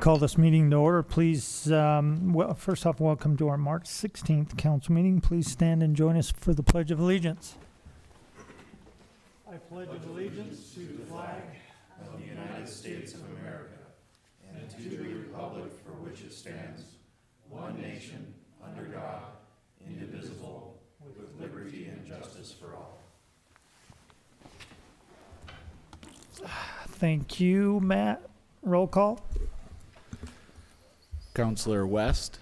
Call this meeting to order. Please, first off, welcome to our March 16th council meeting. Please stand and join us for the Pledge of Allegiance. I pledge allegiance to the flag of the United States of America and to the republic for which it stands, one nation, under God, indivisible, with liberty and justice for all. Thank you, Matt. Roll call. Councilor West.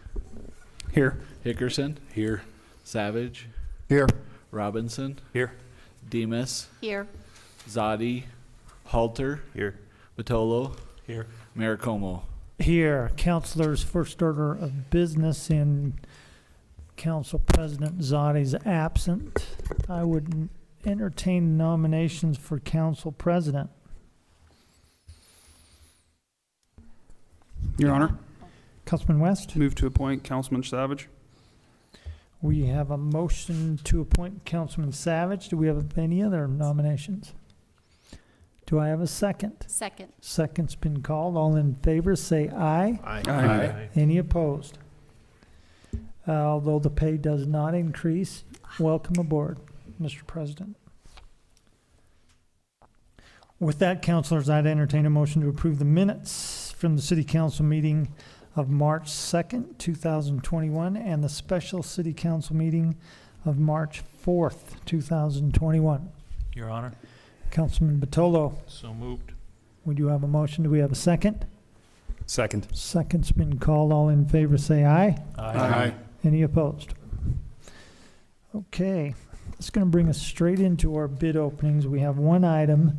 Here. Hickerson. Here. Savage. Here. Robinson. Here. Demas. Here. Zadi. Halter. Here. Batolo. Here. Mayor Como. Here, councilors, first order of business in Council President Zadi's absent. I would entertain nominations for Council President. Your Honor, Councilman West, move to appoint Councilman Savage. we have a motion to appoint Councilman Savage. Do we have any other nominations? Do I have a second? Second. Second's been called. All in favor, say aye. Aye. Any opposed? Although the pay does not increase, welcome aboard, Mr. President. With that, councilors, I'd entertain a motion to approve the minutes from the City Council meeting of March 2nd, 2021, and the special City Council meeting of March 4th, 2021. Your Honor, Councilman Batolo, so moved. we do have a motion. Do we have a second? Second. Second's been called. All in favor, say aye. Aye. Any opposed? Okay, it's going to bring us straight into our bid openings. We have one item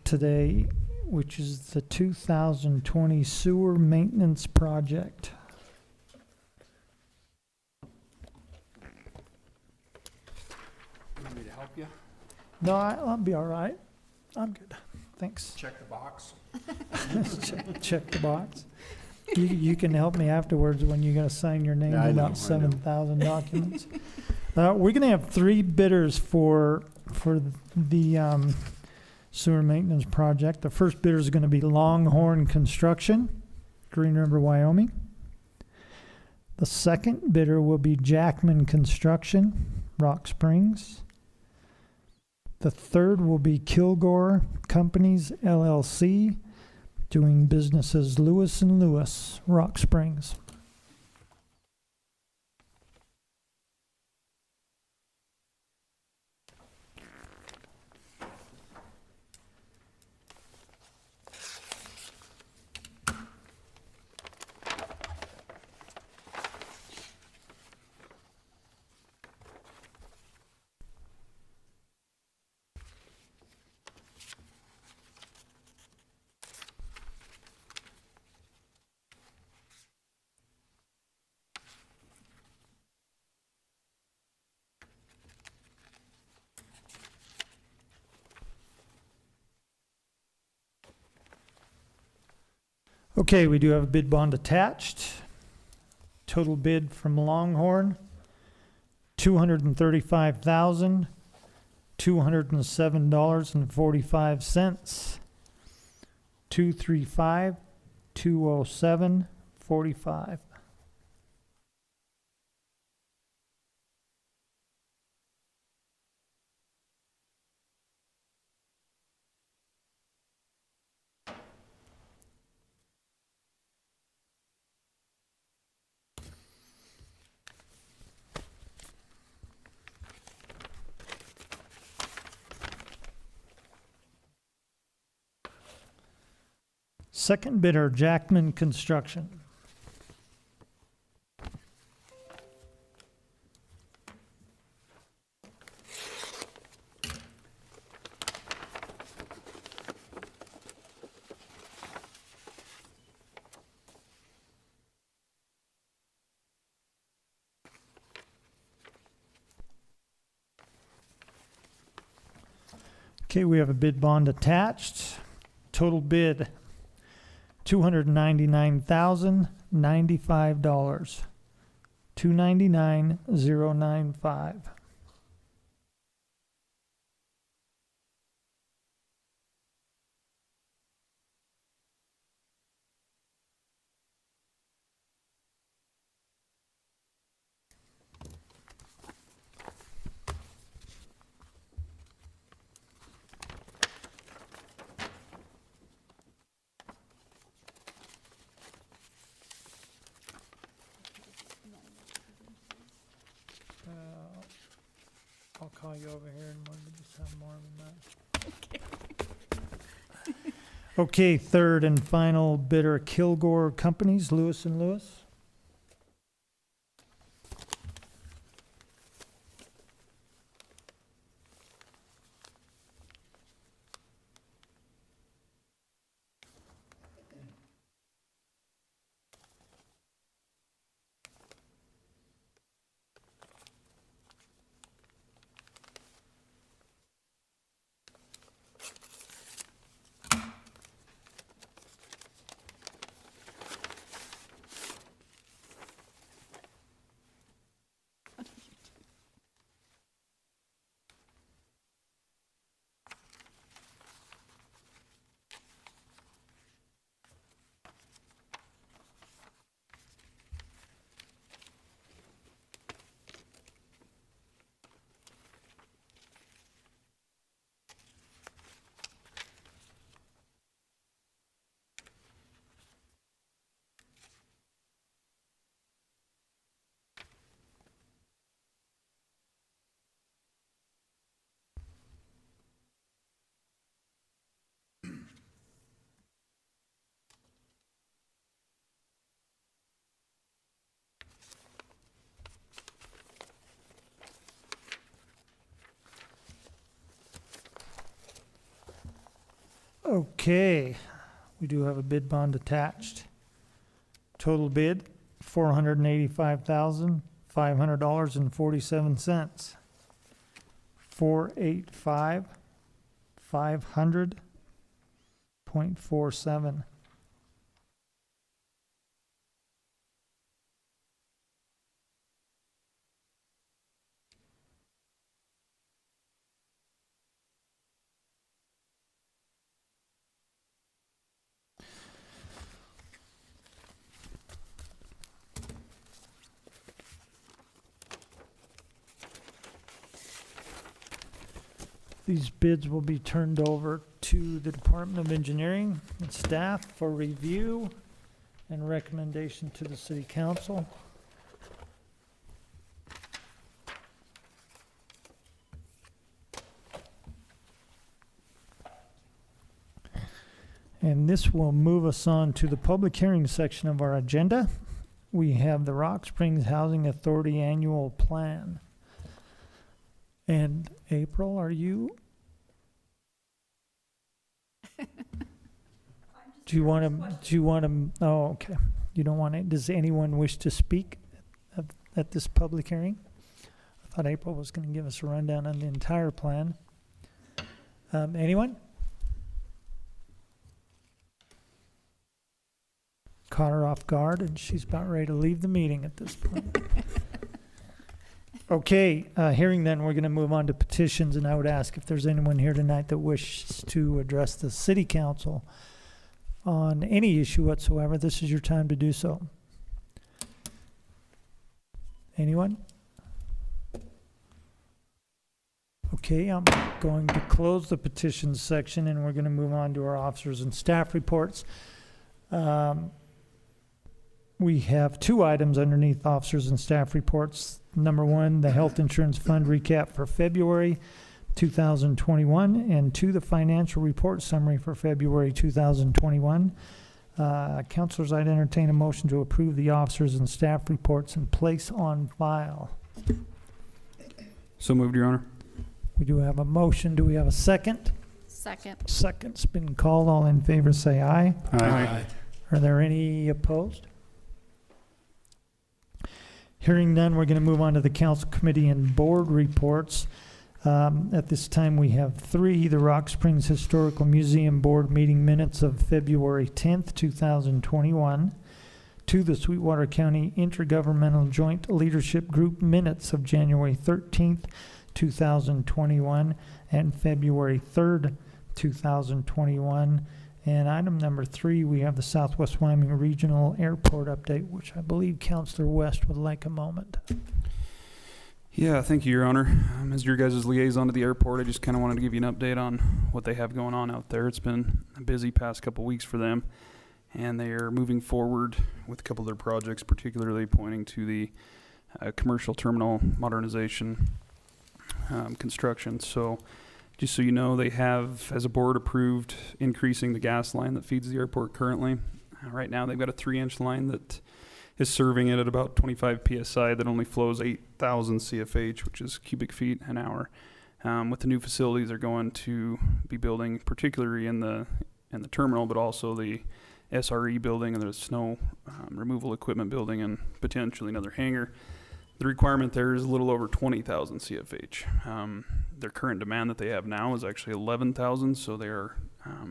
today, which is the 2020 sewer maintenance project. Want me to help you? No, I'll be all right. I'm good. Thanks. Check the box. Check the box. You can help me afterwards when you're going to sign your name Yeah, I to know, about 7,000 documents. We're going to have three bidders for the sewer maintenance project. The first bidder is going to be Longhorn Construction, Green River, Wyoming. The second bidder will be Jackman Construction, Rock Springs. The third will be Kilgore Companies, LLC, doing business as Lewis and Lewis, Rock Springs. Okay, we do have a bid bond attached. Total bid from Longhorn, $235,207.45. 235,207.45. Second bidder, Jackman Construction. Okay, we have a bid bond attached. Total bid, $299,095. $299,095. call you over here and we'll just have more of a night. Okay, third and final bidder, Kilgore Companies, Lewis and Lewis. Okay, we do have a bid bond attached. Total bid, $485,500.47. 485,500.47. These bids will be turned over to the Department of Engineering and staff for review and recommendation to the City Council. And this will move us on to the public hearing section of our agenda. We have the Rock Springs Housing Authority Annual Plan. And April, are you? Do you want to, oh, okay. You don't want to, does anyone wish to speak at this public hearing? I thought April was going to give us a rundown on the entire plan. Anyone? Caught her off guard and she's about ready to leave the meeting at this point. Okay, hearing then, we're going to move on to petitions, and I would ask if there's anyone here tonight that wishes to address the City Council on any issue whatsoever. This is your time to do so. Anyone? Okay, I'm going to close the petitions section, and we're going to move on to our officers and staff reports. We have two items underneath officers and staff reports. Number one, the health insurance fund recap for February 2021, and two, the financial report summary for February 2021. Councilors, I'd entertain a motion to approve the officers and staff reports and place on file. So moved, Your Honor. We do have a motion. Do we have a second? Second. Second's been called. All in favor say aye. Aye. Are there any opposed? Hearing none, we're going to move on to the council committee and board reports. At this time, we have three: the Rock Springs Historical Museum Board meeting minutes of February 10th, 2021. Two, the Sweetwater County Intergovernmental Joint Leadership Group minutes of January 13th, 2021, and February 3rd, 2021. And item number three, we have the Southwest Wyoming Regional Airport update, which I believe Councilor West would like a moment. Yeah, thank you, Your Honor. As your guys' liaison to the airport, I just kind of wanted to give you an update on what they have going on out there. It's been a busy past couple weeks for them, and they are moving forward with a couple of their projects, particularly pointing to the commercial terminal modernization construction. So just so you know, they have, as a board, approved increasing the gas line that feeds the airport currently. Right now, they've got a 3-inch line that is serving it at about 25 psi that only flows 8,000 CFH, which is cubic feet an hour. With the new facilities they're going to be building, particularly in the terminal, but also the SRE building and the snow removal equipment building and potentially another hangar. The requirement there is a little over 20,000 CFH. Their current demand that they have now is actually 11,000, so they are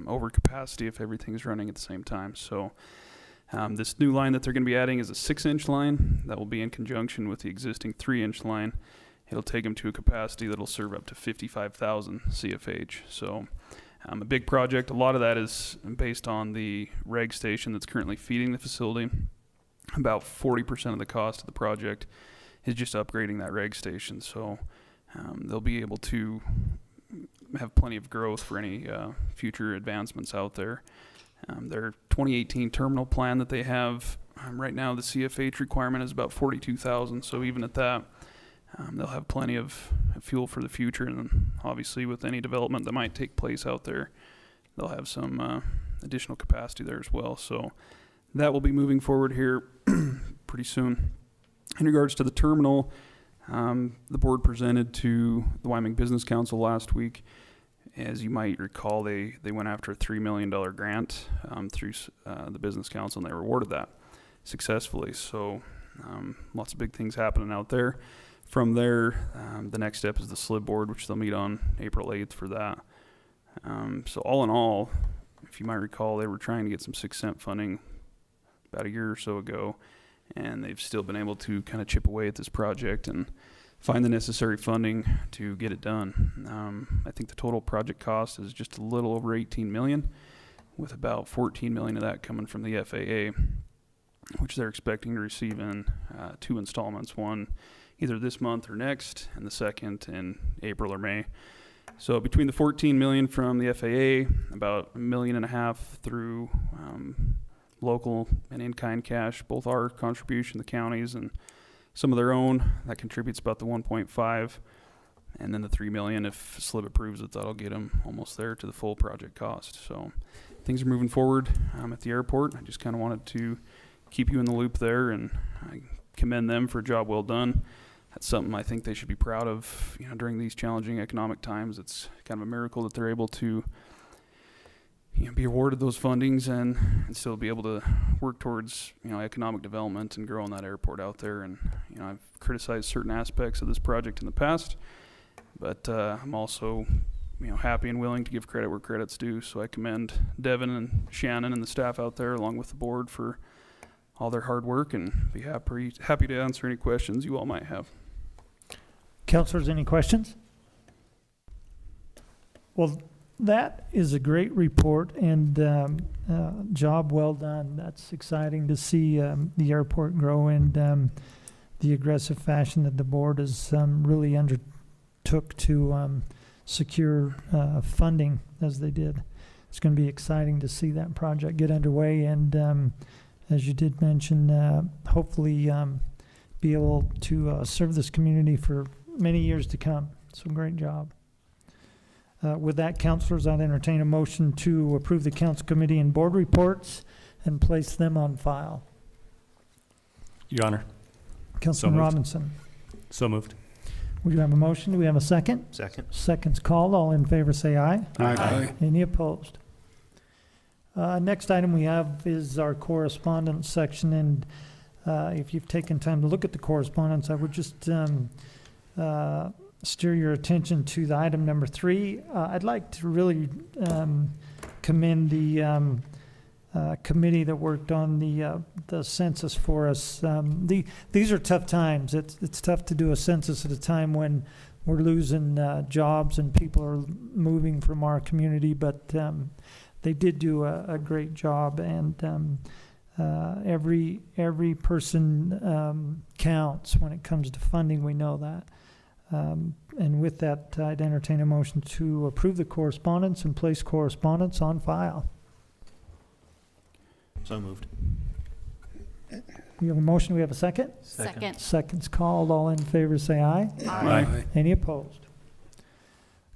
over capacity if everything's running at the same time. So this new line that they're going to be adding is a 6-inch line that will be in conjunction with the existing 3-inch line. It'll take them to a capacity that'll serve up to 55,000 CFH. So a big project. A lot of that is based on the reg station that's currently feeding the facility. About 40% of the cost of the project is just upgrading that reg station. So they'll be able to have plenty of growth for any future advancements out there. Their 2018 terminal plan that they have right now, the CFH requirement is about 42,000. So even at that, they'll have plenty of fuel for the future. And then obviously with any development that might take place out there, they'll have some additional capacity there as well. So that will be moving forward here pretty soon. In regards to the terminal, the board presented to the Wyoming Business Council last week. As you might recall, they went after a $3 million grant through the Business Council, and they were awarded that successfully. So lots of big things happening out there. From there, the next step is the SLIB board, which they'll meet on April 8th for that. So all in all, if you might recall, they were trying to get some 6 cent funding about a year or so ago, and they've still been able to kind of chip away at this project and find the necessary funding to get it done. I think the total project cost is just a little over $18 million, with about $14 million of that coming from the FAA, which they're expecting to receive in 2 installments, one either this month or next, and the second in April or May. So between the $14 million from the FAA, about $1.5 million through local and in-kind cash, both our contribution, the counties, and some of their own, that contributes about the 1.5, and then the $3 million, if SLIB approves it, that'll get them almost there to the full project cost. So things are moving forward at the airport. I just kind of wanted to keep you in the loop there, and I commend them for a job well done. That's something I think they should be proud of. You know, during these challenging economic times, it's kind of a miracle that they're able to be awarded those fundings and still be able to work towards, economic development and growing that airport out there. And, I've criticized certain aspects of this project in the past, but I'm also, happy and willing to give credit where credit's due. So I commend Devin and Shannon and the staff out there along with the board for all their hard work, and be happy to answer any questions you all might have. Councilors, any questions? Well, that is a great report, and job well done. That's exciting to see the airport grow in the aggressive fashion that the board has really undertook to secure funding as they did. It's going to be exciting to see that project get underway, and as you did mention, hopefully be able to serve this community for many years to come. So great job. With that, councilors, I'd entertain a motion to approve the council committee and board reports and place them on file. Your Honor. Councilman Robinson. So moved. We do have a motion. Do we have a second? Second. Second's called. All in favor say aye. Aye. Any opposed? Next item we have is our correspondence section, and if you've taken time to look at the correspondence, I would just steer your attention to the item number 3. I'd like to really commend the committee that worked on the census for us. These are tough times. It's tough to do a census at a time when we're losing jobs and people are moving from our community, but they did do a great job, and every person counts when it comes to funding. We know that. And with that, I'd entertain a motion to approve the correspondence and place correspondence on file. So moved. We have a motion. We have a second? Second. Second's called. All in favor say aye. Aye. Any opposed?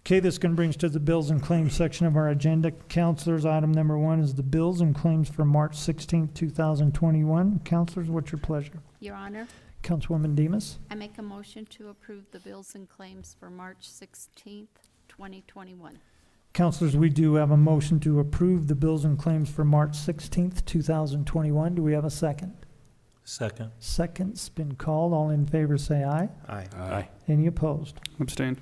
Okay, this going to bring us to the bills and claims section of our agenda. Counselors, item number 1 is the bills and claims for March 16th, 2021. Counselors, what's your pleasure? Your Honor, Councilwoman Demus. I make a motion to approve the bills and claims for March 16th, 2021. Counselors, we do have a motion to approve the bills and claims for March 16th, 2021. Do we have a second? Second. Second's been called. All in favor say aye. Aye. Aye. Any opposed? Abstained.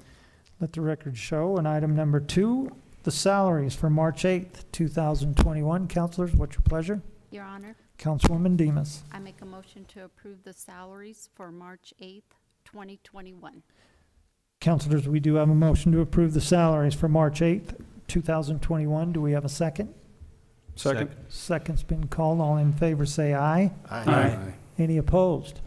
Let the record show. And item number 2, the salaries for March 8th, 2021. Counselors, what's your pleasure? Your Honor, Councilwoman Demus. I make a motion to approve the salaries for March 8th, 2021. Counselors, we do have a motion to approve the salaries for March 8th, 2021. Do we have a second? Second. Second's been called. All in favor say aye. Aye. Any opposed?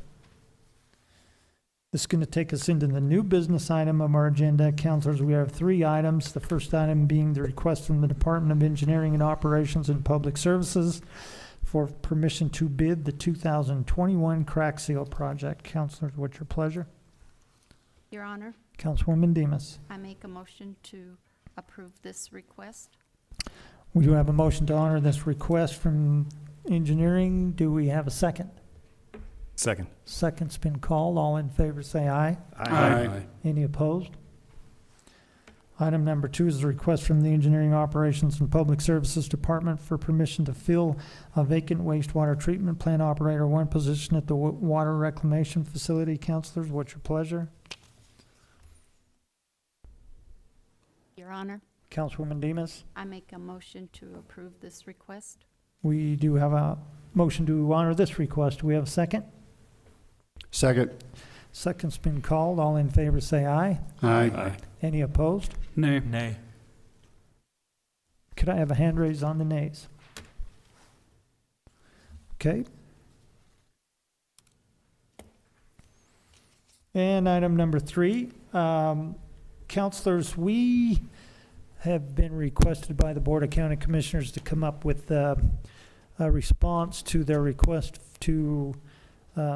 This is going to take us into the new business item of our agenda. Counselors, we have 3 items. The first item being the request from the Department of Engineering and Operations and Public Services for permission to bid the 2021 crack seal project. Counselors, what's your pleasure? Your Honor, Councilwoman Demus. I make a motion to approve this request. We do have a motion to honor this request from engineering. Do we have a second? Second. Second's been called. All in favor say aye. Aye. Any opposed? Item number 2 is the request from the Engineering Operations and Public Services Department for permission to fill a vacant wastewater treatment plant operator 1 position at the water reclamation facility. Counselors, what's your pleasure? Your Honor, Councilwoman Demus. I make a motion to approve this request. We do have a motion to honor this request. Do we have a second? Second. Second's been called. All in favor say aye. Aye. Any opposed? Nay. Nay. Could I have a hand raised on the nays? Okay. And item number 3, counselors, we have been requested by the Board of County Commissioners to come up with a response to their request to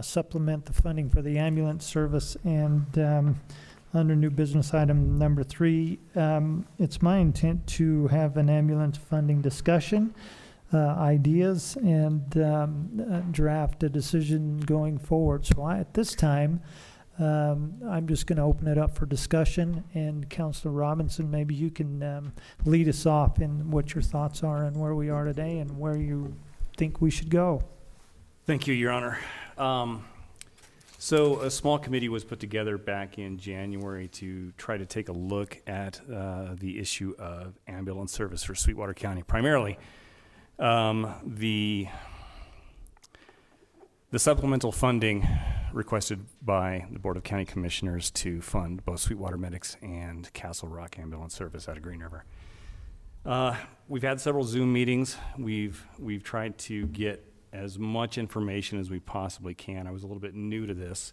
supplement the funding for the ambulance service. And under new business item number 3, it's my intent to have an ambulance funding discussion, ideas, and draft a decision going forward. So at this time, I'm just going to open it up for discussion, and Councilor Robinson, maybe you can lead us off in what your thoughts are and where we are today and where you think we should go. Thank you, Your Honor. So a small committee was put together back in January to try to take a look at the issue of ambulance service for Sweetwater County. Primarily, the supplemental funding requested by the Board of County Commissioners to fund both Sweetwater Medics and Castle Rock Ambulance Service out of Green River. We've had several Zoom meetings. We've tried to get as much information as we possibly can. I was a little bit new to this,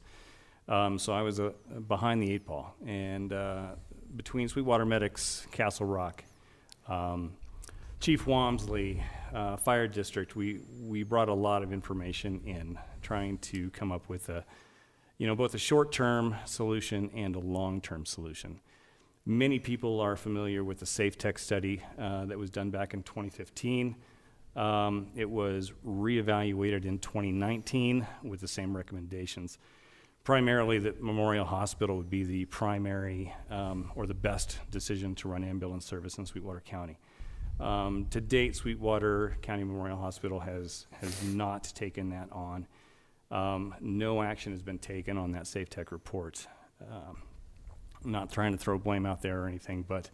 so I was behind the 8 ball. And between Sweetwater Medics, Castle Rock, Chief Walmsley, Fire District, we brought a lot of information in, trying to come up with both a short-term solution and a long-term solution. Many people are familiar with the SafeTech study that was done back in 2015. It was reevaluated in 2019 with the same recommendations. Primarily that Memorial Hospital would be the primary or the best decision to run ambulance service in Sweetwater County. To date, Sweetwater County Memorial Hospital has not taken that on. No action has been taken on that SafeTech report. I'm not trying to throw blame out there or anything, but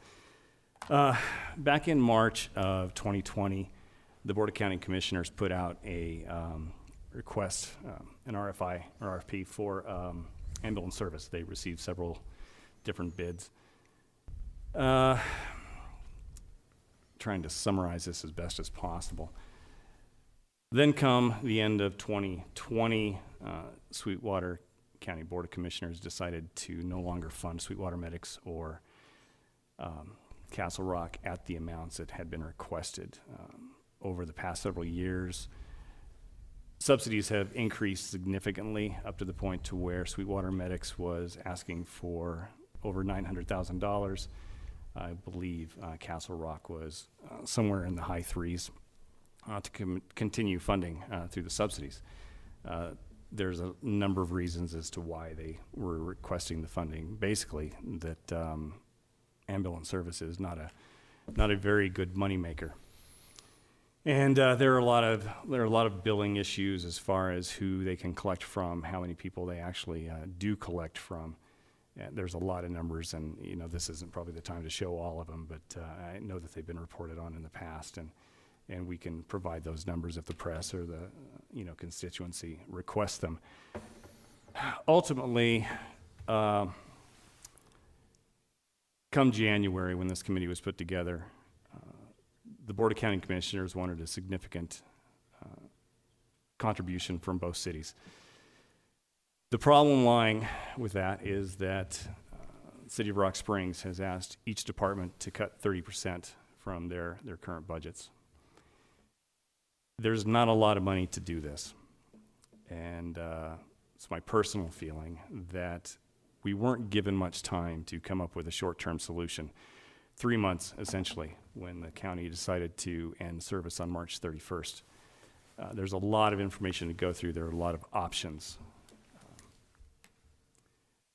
back in March of 2020, the Board of County Commissioners put out a request, an RFI or RFP for ambulance service. They received several different bids. Trying to summarize this as best as possible. Then come the end of 2020, Sweetwater County Board of Commissioners decided to no longer fund Sweetwater Medics or Castle Rock at the amounts that had been requested. Over the past several years, subsidies have increased significantly up to the point to where Sweetwater Medics was asking for over $900,000. I believe Castle Rock was somewhere in the high threes to continue funding through the subsidies. There's a number of reasons as to why they were requesting the funding. Basically, that ambulance service is not a very good moneymaker. And there are a lot of billing issues as far as who they can collect from, how many people they actually do collect from. There's a lot of numbers, and this isn't probably the time to show all of them, but I know that they've been reported on in the past, and we can provide those numbers if the press or the constituency requests them. Ultimately, come January, when this committee was put together, the Board of County Commissioners wanted a significant contribution from both cities. The problem lying with that is that the City of Rock Springs has asked each department to cut 30% from their current budgets. There's not a lot of money to do this, and it's my personal feeling that we weren't given much time to come up with a short-term solution. 3 months, essentially, when the county decided to end service on March 31st. There's a lot of information to go through. There are a lot of options.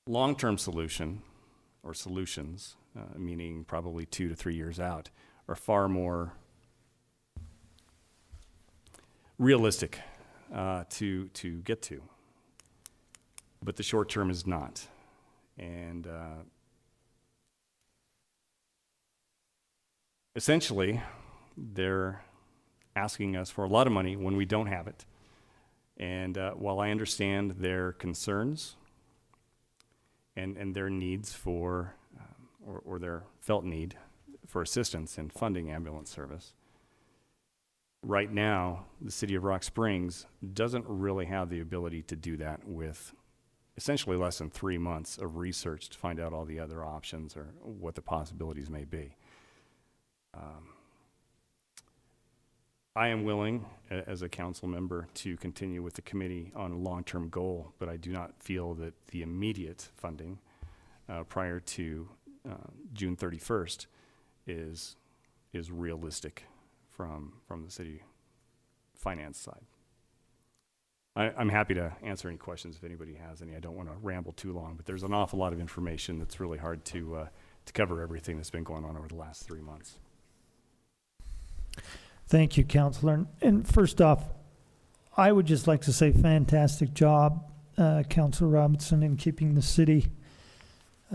Long-term solution, or solutions, meaning probably 2 to 3 years out, are far more realistic to get to. But the short term is not. And essentially, they're asking us for a lot of money when we don't have it. And while I understand their concerns and their needs for, or their felt need for assistance in funding ambulance service, right now, the City of Rock Springs doesn't really have the ability to do that with essentially less than 3 months of research to find out all the other options or what the possibilities may be. I am willing, as a council member, to continue with the committee on a long-term goal, but I do not feel that the immediate funding prior to June 31st is realistic from the city finance side. I'm happy to answer any questions if anybody has any. I don't want to ramble too long, but there's an awful lot of information that's really hard to cover everything that's been going on over the last 3 months. Thank you, Councilor. And first off, I would just like to say fantastic job, Councilor Robinson, in keeping the city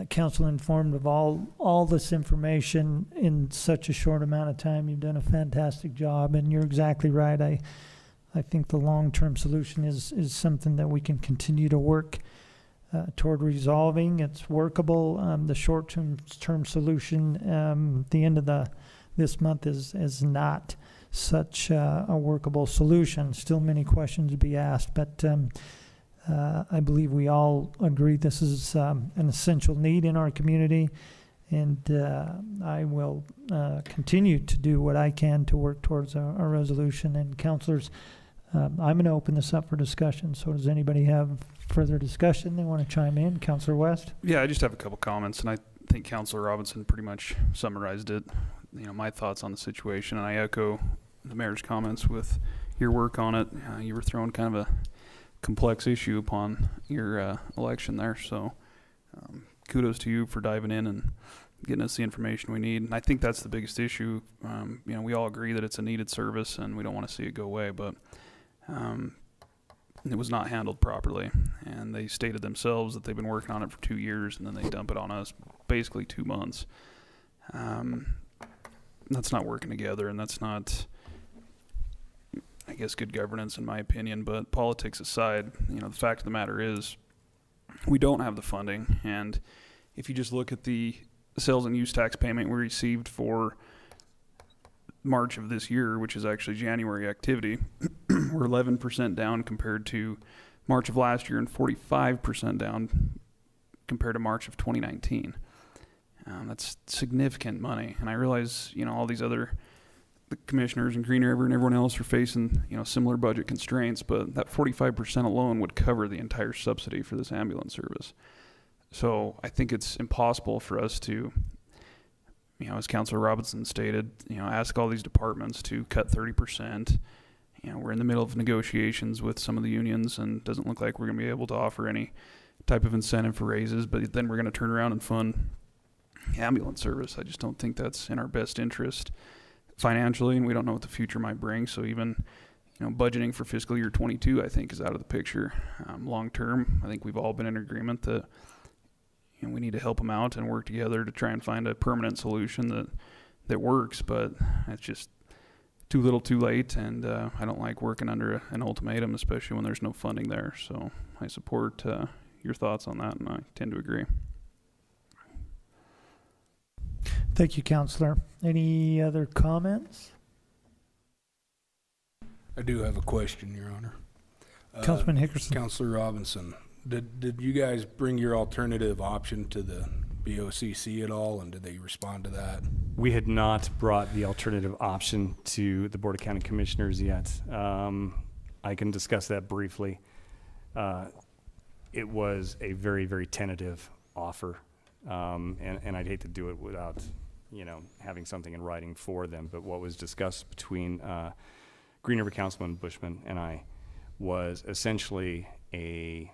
council informed of all this information in such a short amount of time. You've done a fantastic job, and you're exactly right. I think the long-term solution is something that we can continue to work toward resolving. It's workable. The short-term solution, the end of this month is not such a workable solution. Still many questions to be asked, but I believe we all agree this is an essential need in our community, and I will continue to do what I can to work towards a resolution. And councilors, I'm going to open this up for discussion. So does anybody have further discussion they want to chime in? Councilor West? Yeah, I just have a couple comments, and I think Councilor Robinson pretty much summarized it. My thoughts on the situation, and I echo the mayor's comments with your work on it. You were throwing kind of a complex issue upon your election there, so kudos to you for diving in and getting us the information we need. And I think that's the biggest issue. We all agree that it's a needed service and we don't want to see it go away, but it was not handled properly, and they stated themselves that they've been working on it for 2 years, and then they dump it on us basically 2 months. That's not working together, and that's not, I guess, good governance in my opinion. But politics aside, the fact of the matter is we don't have the funding. And if you just look at the sales and use tax payment we received for March of this year, which is actually January activity, we're 11% down compared to March of last year and 45% down compared to March of 2019. That's significant money. And I realize, all these other the commissioners and Green River and everyone else are facing, similar budget constraints, but that 45% alone would cover the entire subsidy for this ambulance service. So I think it's impossible for us to as Councilor Robinson stated, ask all these departments to cut 30%. We're in the middle of negotiations with some of the unions, and it doesn't look like we're going to be able to offer any type of incentive for raises, but then we're going to turn around and fund ambulance service. I just don't think that's in our best interest financially, and we don't know what the future might bring. So even, budgeting for fiscal year 22, I think, is out of the picture. Long term, I think we've all been in agreement that we need to help them out and work together to try and find a permanent solution that works, but it's just too little too late, and I don't like working under an ultimatum, especially when there's no funding there. So I support your thoughts on that, and I tend to agree. Thank you, Counselor. Any other comments? I do have a question, Your Honor. Councilman Hickerson. Counselor Robinson, did you guys bring your alternative option to the BOCC at all, and did they respond to that? We had not brought the alternative option to the Board of County Commissioners yet. I can discuss that briefly. It was a very, very tentative offer, and I'd hate to do it without, having something in writing for them. But what was discussed between Green River Councilman Bushman and I was essentially a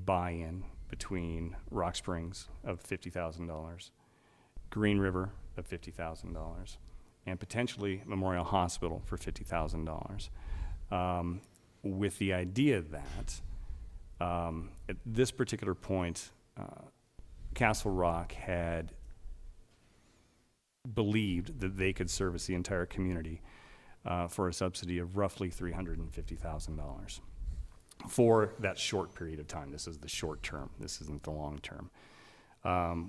buy-in between Rock Springs of $50,000, Green River of $50,000, and potentially Memorial Hospital for $50,000, with the idea that at this particular point, Castle Rock had believed that they could service the entire community for a subsidy of roughly $350,000 for that short period of time. This is the short term. This isn't the long term.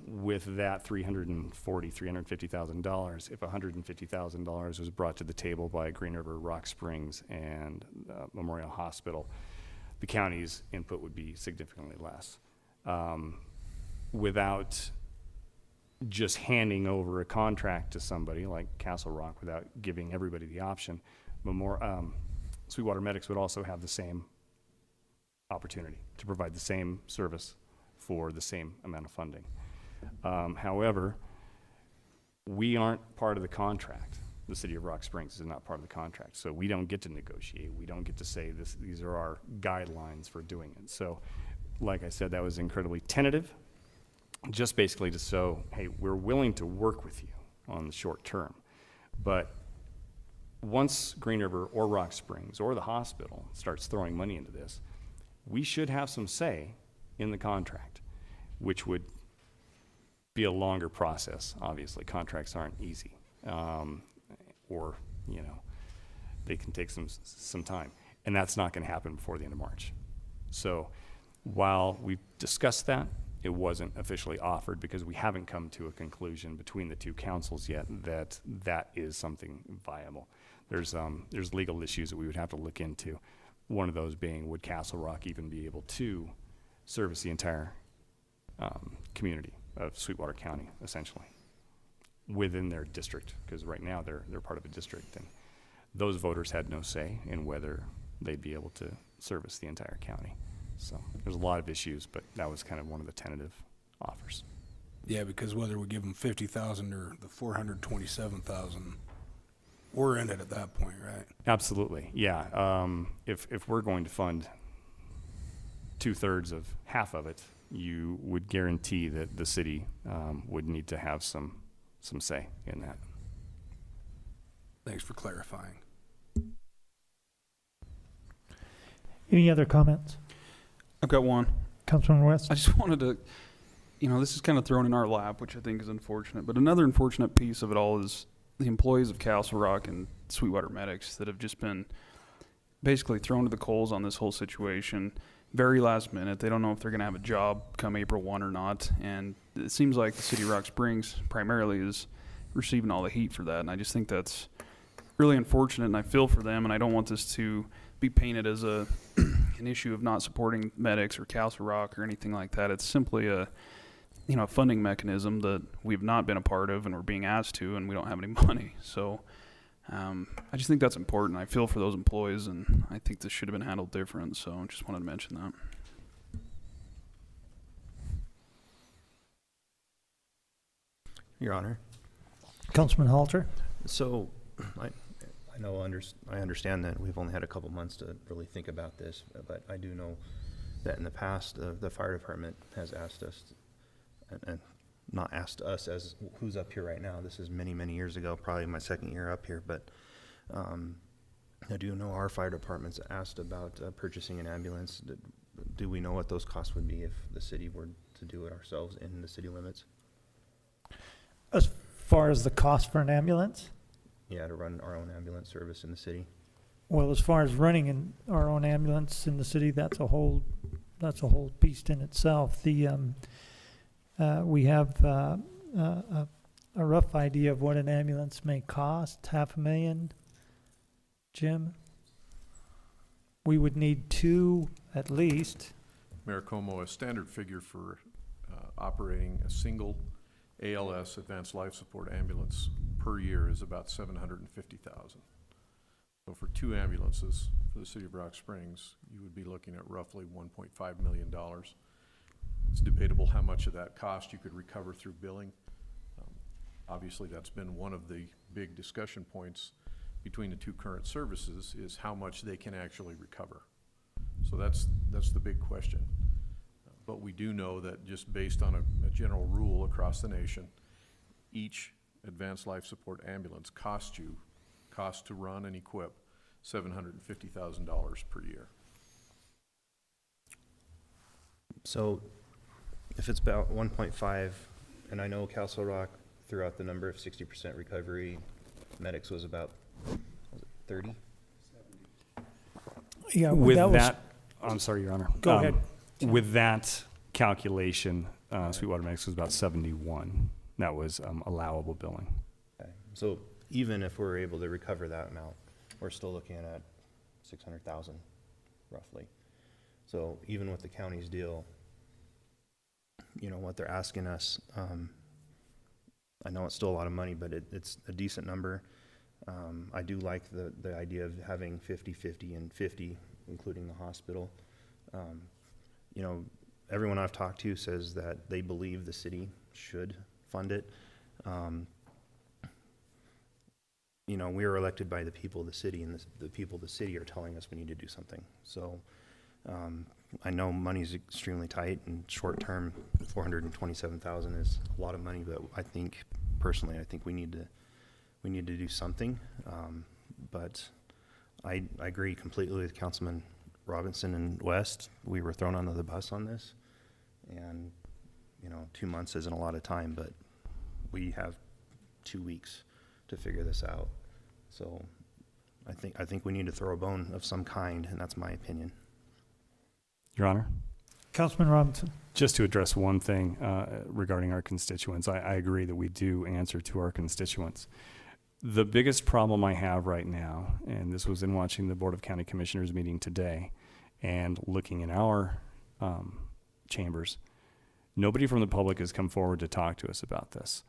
With that $350,000, if $150,000 was brought to the table by Green River, Rock Springs, and Memorial Hospital, the county's input would be significantly less. Without just handing over a contract to somebody like Castle Rock, without giving everybody the option, Sweetwater Medics would also have the same opportunity to provide the same service for the same amount of funding. However, we aren't part of the contract. The City of Rock Springs is not part of the contract, so we don't get to negotiate. We don't get to say these are our guidelines for doing it. So, like I said, that was incredibly tentative, just basically to show, hey, we're willing to work with you on the short term. But once Green River or Rock Springs or the hospital starts throwing money into this, we should have some say in the contract, which would be a longer process. Obviously, contracts aren't easy, or they can take some time, and that's not going to happen before the end of March. So, while we've discussed that, it wasn't officially offered because we haven't come to a conclusion between the two councils yet that is something viable. There's legal issues that we would have to look into. One of those being, would Castle Rock even be able to service the entire community of Sweetwater County, essentially, within their district? Because right now they're part of a district, and those voters had no say in whether they'd be able to service the entire county. So there's a lot of issues, but that was kind of one of the tentative offers. Yeah, because whether we give them 50,000 or the 427,000, we're in it at that point, right? Absolutely, yeah. If we're going to fund 2/3 of half of it, you would guarantee that the city would need to have some say in that. Thanks for clarifying. Any other comments? I've got one. Councilman West? I just wanted to, this is kind of thrown in our lap, which I think is unfortunate. But another unfortunate piece of it all is the employees of Castle Rock and Sweetwater Medics that have just been basically thrown to the coals on this whole situation. Very last minute. They don't know if they're going to have a job come April 1 or not. And it seems like the City of Rock Springs primarily is receiving all the heat for that. And I just think that's really unfortunate, and I feel for them. And I don't want this to be painted as an issue of not supporting medics or Castle Rock or anything like that. It's simply a funding mechanism that we've not been a part of, and we're being asked to, and we don't have any money. So I just think that's important. I feel for those employees, and I think this should have been handled different. So I just wanted to mention that. Your Honor. Councilman Halter? So, I understand that we've only had a couple months to really think about this, but I do know that in the past, the fire department has asked us, and not asked us as who's up here right now. This is many, many years ago, probably my second year up here, but I do know our fire department's asked about purchasing an ambulance. Do we know what those costs would be if the city were to do it ourselves in the city limits? As far as the cost for an ambulance? Yeah, to run our own ambulance service in the city. Well, as far as running our own ambulance in the city, that's a whole beast in itself. We have a rough idea of what an ambulance may cost, $500,000. Jim? We would need 2 at least. Mayor Como, a standard figure for operating a single ALS, Advanced Life Support ambulance, per year is about $750,000. So for 2 ambulances for the city of Rock Springs, you would be looking at roughly $1.5 million. It's debatable how much of that cost you could recover through billing. Obviously, that's been one of the big discussion points between the 2 current services, is how much they can actually recover. So that's the big question. But we do know that just based on a general rule across the nation, each Advanced Life Support ambulance costs to run and equip $750,000 per year. So if it's about 1.5, and I know Castle Rock threw out the number of 60% recovery, Medics was about, was it 30? Yeah, With that was, that, I'm sorry, Your Honor. Go ahead. With that calculation, Sweetwater Medics was about 71. That was allowable billing. Okay. So even if we're able to recover that amount, we're still looking at 600,000 roughly. So even with the county's deal, you know, what they're asking us, I know it's still a lot of money, but it's a decent number. I do like the idea of having 50-50 and 50, including the hospital. You know, everyone I've talked to says that they believe the city should fund it. You know, we are elected by the people of the city, and the people of the city are telling us we need to do something. So I know money's extremely tight, and short term, $427,000 is a lot of money. But I think personally, I think we need to do something. But I agree completely with Councilman Robinson and West. We were thrown under the bus on this, and you know, 2 months isn't a lot of time, but we have 2 weeks to figure this out. So I think we need to throw a bone of some kind, and that's my opinion. Your Honor? Councilman Robinson. Just to address one thing regarding our constituents, I agree that we do answer to our constituents. The biggest problem I have right now, and this was in watching the Board of County Commissioners meeting today and looking in our chambers, nobody from the public has come forward to talk to us about this.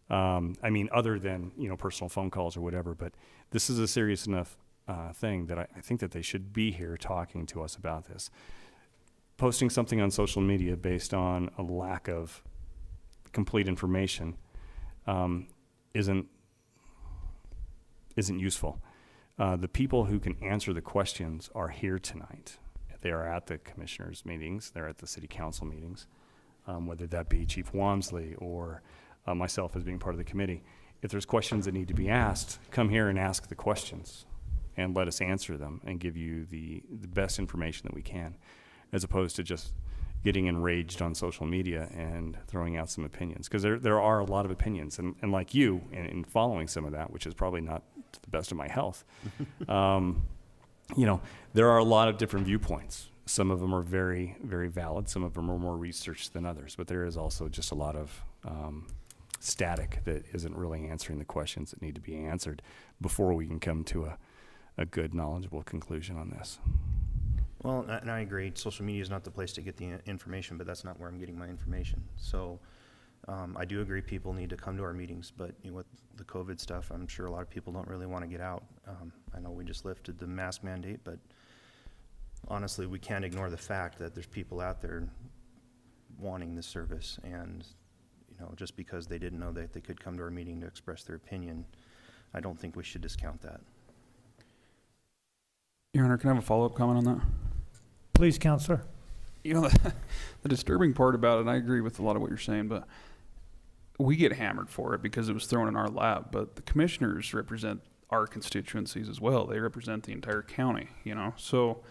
I mean, other than, you know, personal phone calls or whatever, but this is a serious enough thing that I think that they should be here talking to us about this. Posting something on social media based on a lack of complete information isn't useful. The people who can answer the questions are here tonight. They are at the commissioners' meetings. They're at the city council meetings, whether that be Chief Wamsley or myself as being part of the committee. If there's questions that need to be asked, come here and ask the questions and let us answer them and give you the best information that we can, as opposed to just getting enraged on social media and throwing out some opinions. Because there are a lot of opinions, and like you, in following some of that, which is probably not to the best of my health, you know, there are a lot of different viewpoints. Some of them are very, very valid. Some of them are more researched than others. But there is also just a lot of static that isn't really answering the questions that need to be answered before we can come to a good, knowledgeable conclusion on this. Well, and I agree. Social media is not the place to get the information, but that's not where I'm getting my information. So I do agree people need to come to our meetings, but you know, with the COVID stuff, I'm sure a lot of people don't really want to get out. I know we just lifted the mask mandate, but honestly, we can't ignore the fact that there's people out there wanting this service, and you just because they didn't know that they could come to our meeting to express their opinion, I don't think we should discount that. Your Honor, can I have a follow-up comment on that? Please, Counselor. You know, the disturbing part about it, and I agree with a lot of what you're saying, but we get hammered for it because it was thrown in our lap, but the commissioners represent our constituencies as well. They represent the entire county, so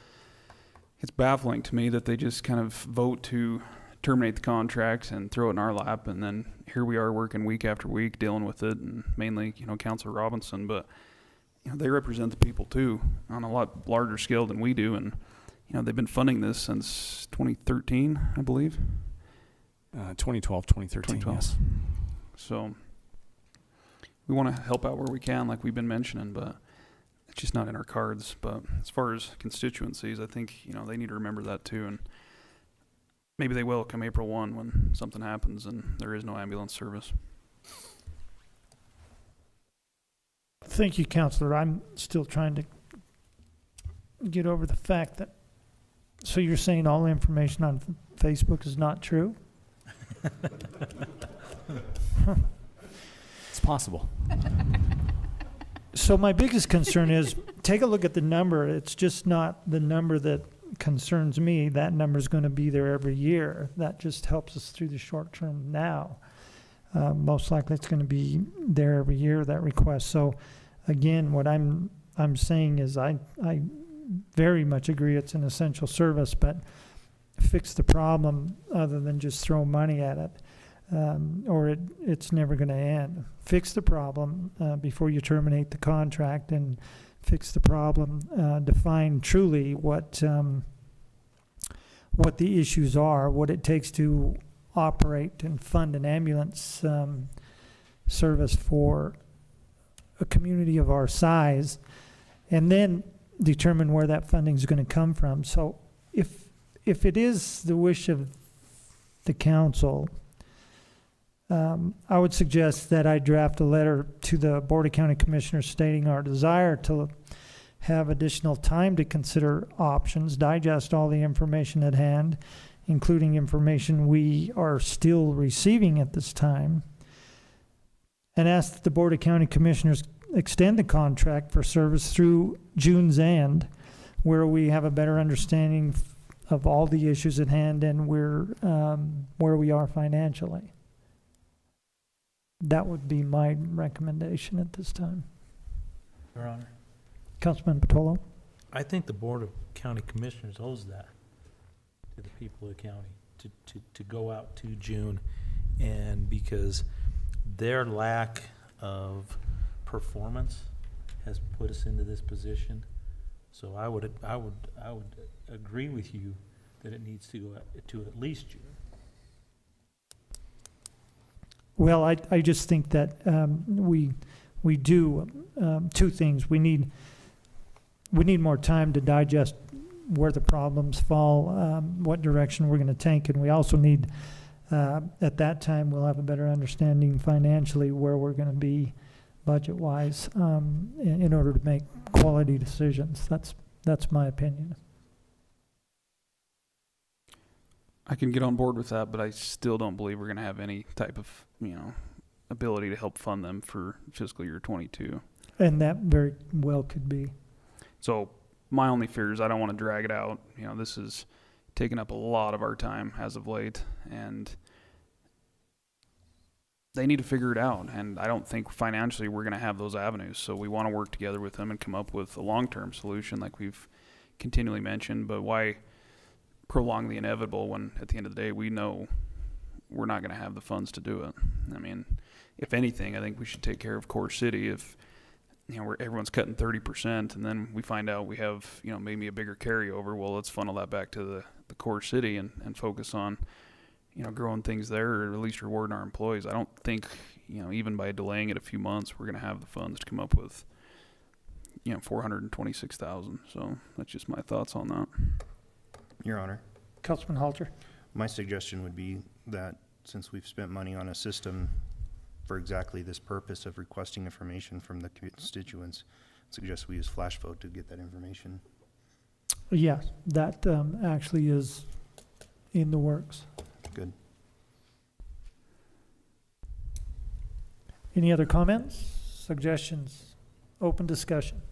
it's baffling to me that they just kind of vote to terminate the contract and throw it in our lap, and then here we are working week after week dealing with it, and mainly, Councilor Robinson, but they represent the people too on a lot larger scale than we do, and they've been funding this since 2013, I believe. 2012, 2013, 2012. yes. So we want to help out where we can, like we've been mentioning, but it's just not in our cards. But as far as constituencies, I think, they need to remember that too. And maybe they will come April 1 when something happens and there is no ambulance service. Thank you, Counselor. I'm still trying to get over the fact that, so you're saying all information on Facebook is not true? It's possible. So my biggest concern is, take a look at the number. It's just not the number that concerns me. That number is going to be there every year. That just helps us through the short term now. Most likely it's going to be there every year, that request. So again, what I'm saying is I very much agree it's an essential service, but fix the problem other than just throw money at it, or it's never going to end. Fix the problem before you terminate the contract, and fix the problem. Define truly what the issues are, what it takes to operate and fund an ambulance service for a community of our size, and then determine where that funding is going to come from. So if it is the wish of the council, I would suggest that I draft a letter to the Board of County Commissioners stating our desire to have additional time to consider options, digest all the information at hand, including information we are still receiving at this time, and ask that the Board of County Commissioners extend the contract for service through June's end, where we have a better understanding of all the issues at hand and where we are financially. That would be my recommendation at this time. Your Honor, Councilman Patolo? I think the Board of County Commissioners owes that to the people of the county to go out to June, and because their lack of performance has put us into this position. So I would agree with you that it needs to go to at least June. Well, I just think that we do two things. We need more time to digest where the problems fall, what direction we're going to take, and we also need at that time we'll have a better understanding financially where we're going to be budget-wise in order to make quality decisions. That's my opinion. I can get on board with that, but I still don't believe we're going to have any type of, ability to help fund them for fiscal year 22. And that very well could be. So my only fear is I don't want to drag it out. This is taking up a lot of our time as of late, and they need to figure it out. And I don't think financially we're going to have those avenues. So we want to work together with them and come up with a long-term solution like we've continually mentioned. But why prolong the inevitable when at the end of the day we know we're not going to have the funds to do it? I mean, if anything, I think we should take care of Core City. If where everyone's cutting 30% and then we find out we have maybe a bigger carryover, well, let's funnel that back to the Core City and focus on growing things there, or at least rewarding our employees. I don't think even by delaying it a few months we're going to have the funds to come up with $426,000. So that's just my thoughts on that. Your Honor, Councilman Halter? my suggestion would be that since we've spent money on a system for exactly this purpose of requesting information from the constituents, suggest we use Flash Vote to get that information. Yes, that actually is in the works. Good. Any other comments, suggestions, open discussion?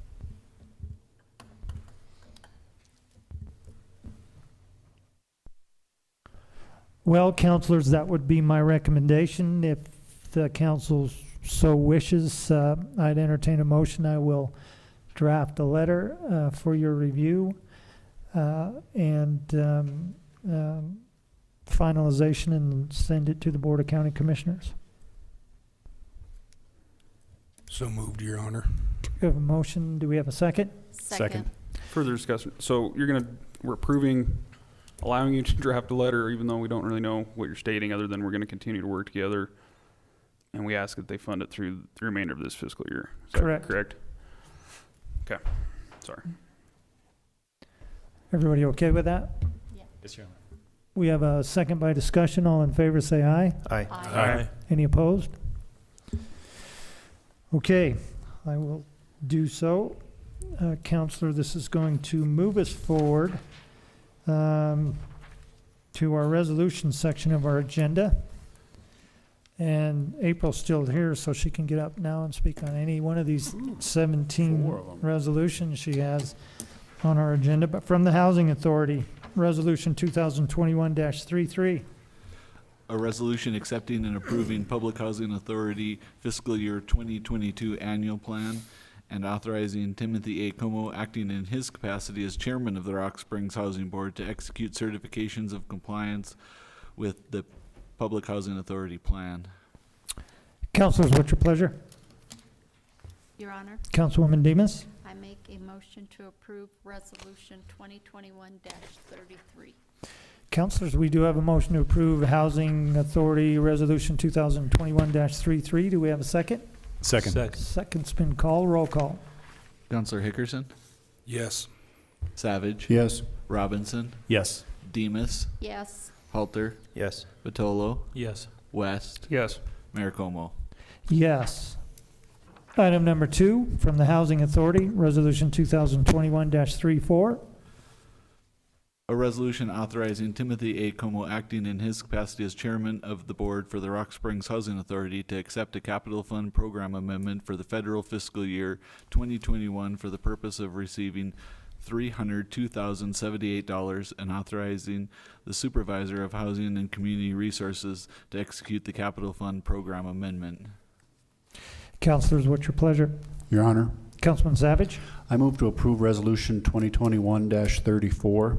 Well, councilors, that would be my recommendation. If the council so wishes, I'd entertain a motion. I will draft a letter for your review and finalization and send it to the Board of County Commissioners. So moved, Your Honor. We have a motion. Do we have a second? Second. Further discussion. So we're approving, allowing you to draft a letter, even though we don't really know what you're stating, other than we're going to continue to work together. And we ask that they fund it through the remainder of this fiscal year. Is that Correct. correct? Okay. Sorry. Everybody okay with that? Yes, Your Honor. We have a second by discussion. All in favor, say aye. Aye. Any opposed? Okay, I will do so. Counselor, this is going to move us forward to our resolution section of our agenda. And April's still here, so she can get up now and speak on any one of these 17 resolutions she has on our agenda. But from the Housing Authority, Resolution 2021-33. A resolution accepting and approving Public Housing Authority fiscal year 2022 annual plan and authorizing Timothy A. Como, acting in his capacity as chairman of the Rock Springs Housing Board, to execute certifications of compliance with the Public Housing Authority plan. Councilors, what's your pleasure? Your Honor, Councilwoman Demus? I make a motion to approve Resolution 2021-33. Councilors, we do have a motion to approve Housing Authority Resolution 2021-33. Do we have a second? Second. Second's been called. Roll call. Counselor Hickerson, Yes. Savage, Yes. Robinson, Yes. Demus, Yes. Halter, Yes. Batolo, Yes. West, Yes. Mayor Como. Yes. Item number 2 from the Housing Authority, Resolution 2021-34. A resolution authorizing Timothy A. Como, acting in his capacity as chairman of the board for the Rock Springs Housing Authority, to accept a capital fund program amendment for the federal fiscal year 2021 for the purpose of receiving $302,078 and authorizing the supervisor of Housing and Community Resources to execute the capital fund program amendment. Councilors, what's your pleasure? Your Honor, Councilman Savage? I move to approve Resolution 2021-34.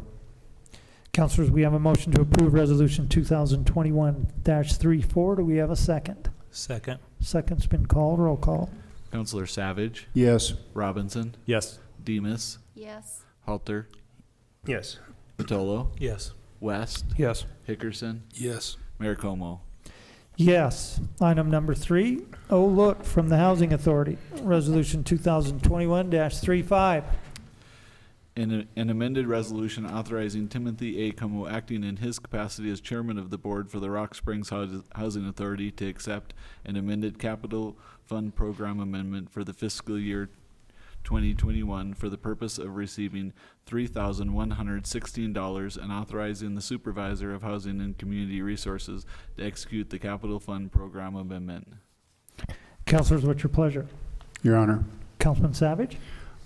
Councilors, we have a motion to approve Resolution 2021-34. Do we have a second? Second. Second's been called. Roll call. Counselor Savage, Yes. Robinson, Yes. Demus, Yes. Halter, Yes. Batolo, Yes. West, Yes. Hickerson, Yes. Mayor Como. Yes. Item number 3, oh look, from the Housing Authority, Resolution 2021-35. An amended resolution authorizing Timothy A. Como, acting in his capacity as chairman of the board for the Rock Springs Housing Authority, to accept an amended capital fund program amendment for the fiscal year 2021 for the purpose of receiving $3,116 and authorizing the supervisor of Housing and Community Resources to execute the capital fund program amendment. Councilors, what's your pleasure? Your Honor, Councilman Savage?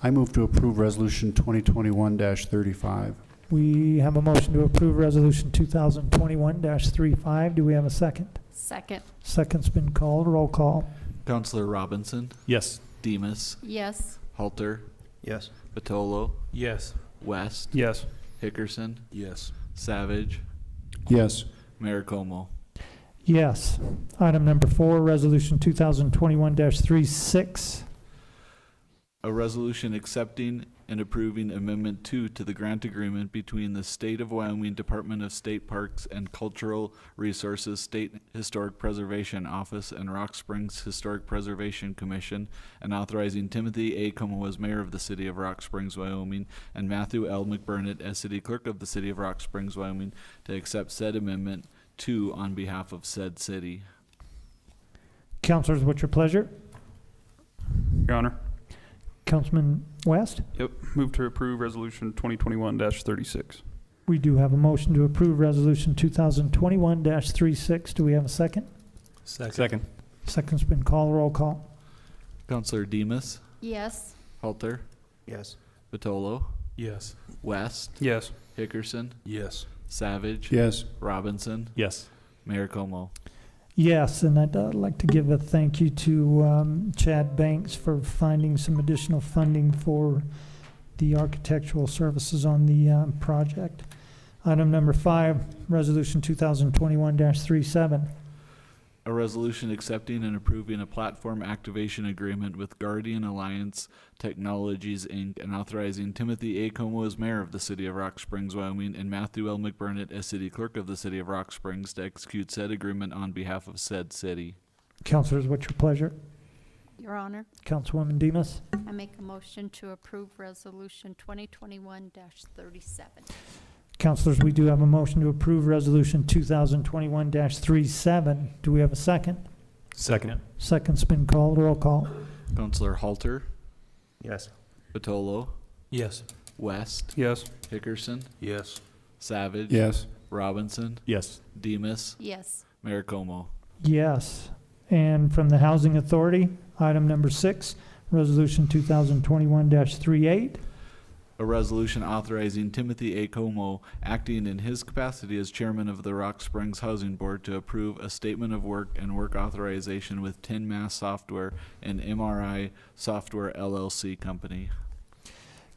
I move to approve Resolution 2021-35. We have a motion to approve Resolution 2021-35. Do we have a second? Second. Second's been called. Roll call. Counselor Robinson, Yes. Demus, Yes. Halter, Yes. Batolo, Yes. West, Yes. Hickerson, Yes. Savage, Yes. Mayor Como. Yes. Item number 4, Resolution 2021-36. A resolution accepting and approving Amendment 2 to the grant agreement between the State of Wyoming Department of State Parks and Cultural Resources State Historic Preservation Office and Rock Springs Historic Preservation Commission, and authorizing Timothy A. Como as mayor of the city of Rock Springs, Wyoming, and Matthew L. McBurnett as city clerk of the city of Rock Springs, Wyoming, to accept said Amendment 2 on behalf of said city. Councilors, what's your pleasure? Your Honor. Councilman West? Yep. Move to approve Resolution 2021-36. We do have a motion to approve Resolution 2021-36. Do we have a second? Second. Second. Second's been called. Roll call. Counselor Demas, Yes. Halter, Yes. Vitolo, Yes. West, Yes. Hickerson, Yes. Savage, Yes. Robinson, Yes. Mayor Como. Yes, and I'd like to give a thank you to Chad Banks for finding some additional funding for the architectural services on the project. Item number 5, Resolution 2021-37. A resolution accepting and approving a platform activation agreement with Guardian Alliance Technologies, Inc., and authorizing Timothy A. Como as mayor of the city of Rock Springs, Wyoming, and Matthew L. McBurnett as city clerk of the city of Rock Springs to execute said agreement on behalf of said city. Councilors, what's your pleasure? Your Honor, Councilwoman Demas? I make a motion to approve Resolution 2021-37. Councilors, we do have a motion to approve Resolution 2021-37. Do we have a second? Second. Second's been called. Roll call. Counselor Halter, Yes. Vitolo, Yes. West, Yes. Hickerson, Yes. Savage, Yes. Robinson, Yes. Demas, Yes. Mayor Como. Yes. And from the Housing Authority, item number 6, Resolution 2021-38. A resolution authorizing Timothy A. Como, acting in his capacity as chairman of the Rock Springs Housing Board, to approve a statement of work and work authorization with Tin Mass Software and MRI Software LLC Company.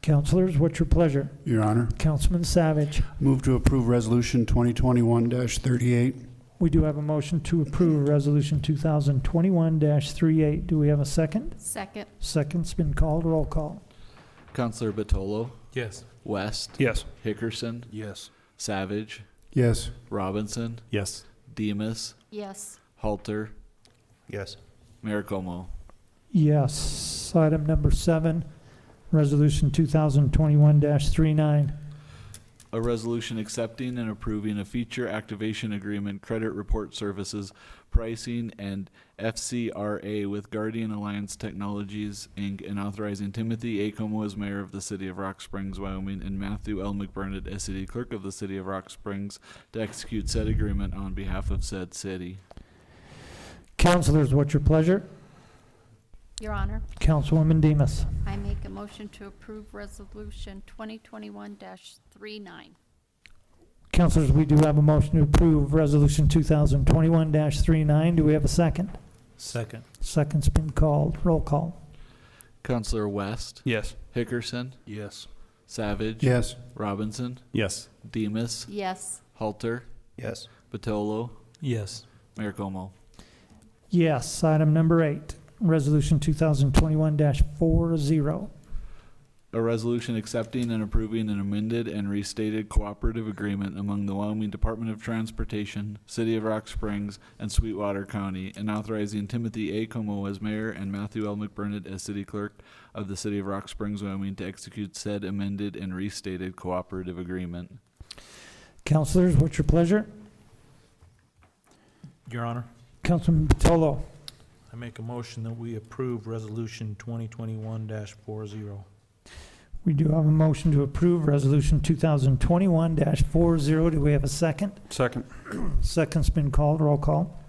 Councilors, what's your pleasure? Your Honor, Councilman Savage. move to approve Resolution 2021-38. We do have a motion to approve Resolution 2021-38. Do we have a second? Second. Second's been called. Roll call. Counselor Batolo, Yes. West, Yes. Hickerson, Yes. Savage, Yes. Robinson, Yes. Demas, Yes. Halter, Yes. Mayor Como. Yes. Item number 7, Resolution 2021-39. A resolution accepting and approving a feature activation agreement, credit report services, pricing, and FCRA with Guardian Alliance Technologies, Inc., and authorizing Timothy A. Como as mayor of the city of Rock Springs, Wyoming, and Matthew L. McBurnett as city clerk of the city of Rock Springs to execute said agreement on behalf of said city. Councilors, what's your pleasure? Your Honor, Councilwoman Demas. I make a motion to approve Resolution 2021-39. Councilors, we do have a motion to approve Resolution 2021-39. Do we have a second? Second. Second's been called. Roll call. Counselor West, Yes. Hickerson, Yes. Savage, Yes. Robinson, Yes. Demas, Yes. Halter, Yes. Batolo, Yes. Mayor Como. Yes. Item number 8, Resolution 2021-40. A resolution accepting and approving an amended and restated cooperative agreement among the Wyoming Department of Transportation, City of Rock Springs, and Sweetwater County, and authorizing Timothy A. Como as mayor and Matthew L. McBurnett as city clerk of the City of Rock Springs, Wyoming, to execute said amended and restated cooperative agreement. Councilors, what's your pleasure? Your Honor, Councilman Batolo. I make a motion that we approve Resolution 2021-40. We do have a motion to approve Resolution 2021-40. Do we have a second? Second. Second's been called. Roll call.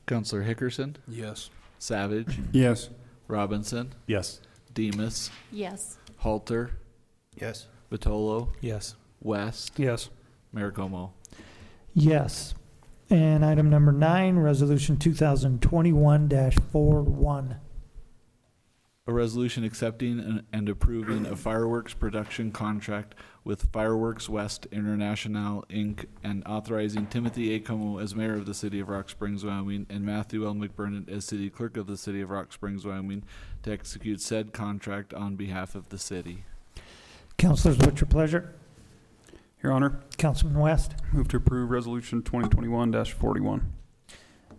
Counselor Hickerson, Yes. Savage, Yes. Robinson, Yes. Demas, Yes. Halter, Yes. Batolo, Yes. West, Yes. Mayor Como. Yes. And item number 9, Resolution 2021-41. A resolution accepting and approving a fireworks production contract with Fireworks West International, Inc., and authorizing Timothy A. Como as mayor of the City of Rock Springs, Wyoming, and Matthew L. McBurnett as city clerk of the City of Rock Springs, Wyoming, to execute said contract on behalf of the city. Councilors, what's your pleasure? Your Honor, Councilman West. move to approve Resolution 2021-41.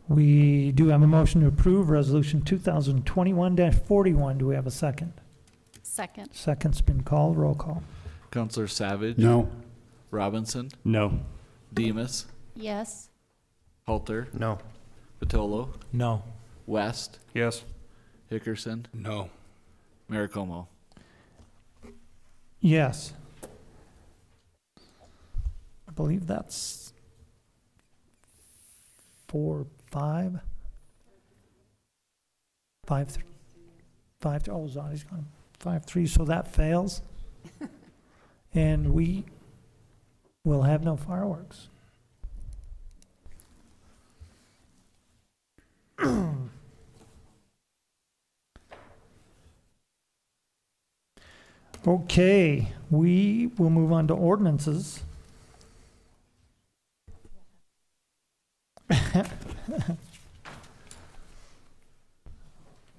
We do have a motion to approve Resolution 2021-41. Do we have a second? Second. Second's been called. Roll call. Counselor Savage, No. Robinson, No. Demas, Yes. Halter, No. Batolo, No. West, Yes. Hickerson, No. Mayor Como. Yes. I believe that's 4, 5. 5-3. 5-3. Oh, Zottie's gone. 5-3. So that fails. And we will have no fireworks. Okay, we will move on to ordinances.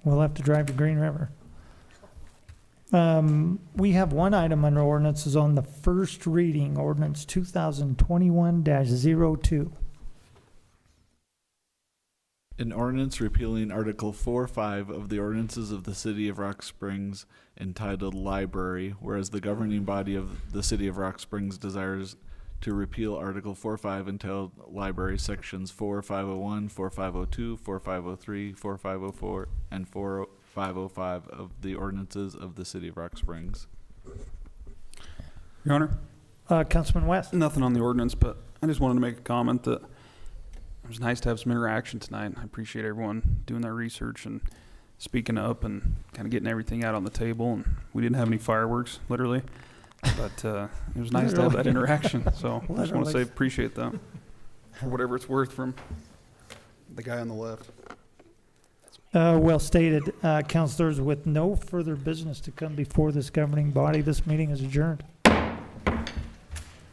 We'll have to drive to Green River. We have one item under ordinances on the first reading, ordinance 2021-02. An ordinance repealing Article 4-5 of the ordinances of the City of Rock Springs entitled Library, whereas the governing body of the City of Rock Springs desires to repeal Article 4-5 entitled Library, Sections 4501, 4502, 4503, 4504, and 4505 of the ordinances of the City of Rock Springs. Your Honor, Councilman West. nothing on the ordinance, but I just wanted to make a comment that it was nice to have some interaction tonight. I appreciate everyone doing their research and speaking up and kind of getting everything out on the table. And we didn't have any fireworks, literally, but it was nice to have that interaction. So I just want to say appreciate that for whatever it's worth from the guy on the left. Well stated, councilors. With no further business to come before this governing body, this meeting is adjourned.